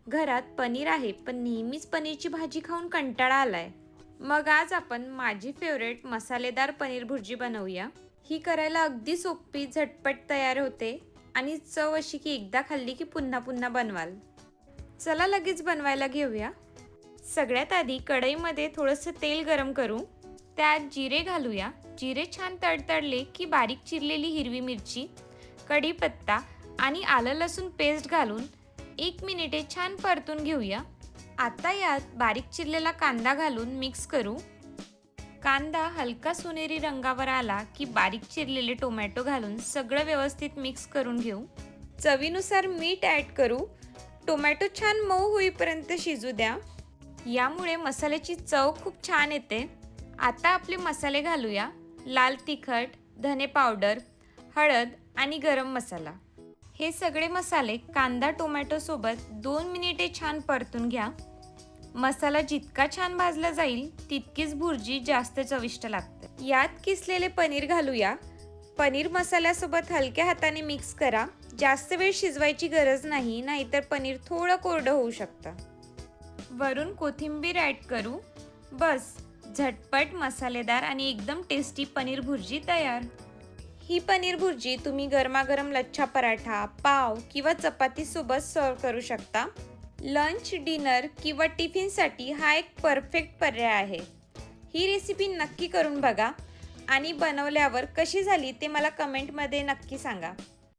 घरात पनीर आहे, पण नेहमीच पनीरची भाजी खाऊन कंटाळा आलाय. मग आज आपण माझी फेवरेट मसालेदार पनीर भुर्जी बनवूया. ही करायला अगदी सोपी, झटपट तयार होते आणि चव अशी की एकदा खाल्ली की पुन्हा पुन्हा बनवाल. चला लगेच बनवायला घेऊया. सगळ्यात आधी कढईमध्ये थोडंसं तेल गरम करू. त्यात जिरे घालूया. जिरे छान तडतडले की बारीक चिरलेली हिरवी मिरची, कढीपत्ता आणि आलं लसूण पेस्ट घालून 1 मिनिटे छान परतून घेऊया. आता यात बारीक चिरलेला कांदा घालून मिक्स करू. कांदा हलका सोनेरी रंगावर आला की बारीक चिरलेले टोमॅटो घालून सगळं व्यवस्थित मिक्स करून घेऊ. चवीनुसार मीठ ॲड करू. टोमॅटो छान मऊ होईपर्यंत शिजू द्या. यामुळे मसाल्याची चव खूप छान येते. आता आपले मसाले घालूया. लाल तिखट, धने पावडर, हळद आणि गरम मसाला. हे सगळे मसाले कांदा टोमॅटो सोबत 2 मिनिटे छान परतून घ्या. मसाला जितका छान भाजला जाईल तितकीच भुर्जी जास्त चविष्ट लागते. यात किसलेले पनीर घालूया. पनीर मसाल्यासोबत हलक्या हाताने मिक्स करा. जास्त वेळ शिजवायची गरज नाही, नाहीतर पनीर थोडं कोरडं होऊ शकतं. वरून कोथिंबीर ॲड करू. बस, झटपट, मसालेदार आणि एकदम टेस्टी पनीर भुर्जी तयार. ही पनीर भुर्जी तुम्ही गरमागरम लच्छा पराठा, पाव किंवा चपातीसोबत सर्व करू शकता. लंच, डिनर किंवा टिफिनसाठी हा एक परफेक्ट पर्याय आहे. ही रेसिपी नक्की करून बघा आणि बनवल्यावर कशी झाली ते मला कमेंटमध्ये नक्की सांगा.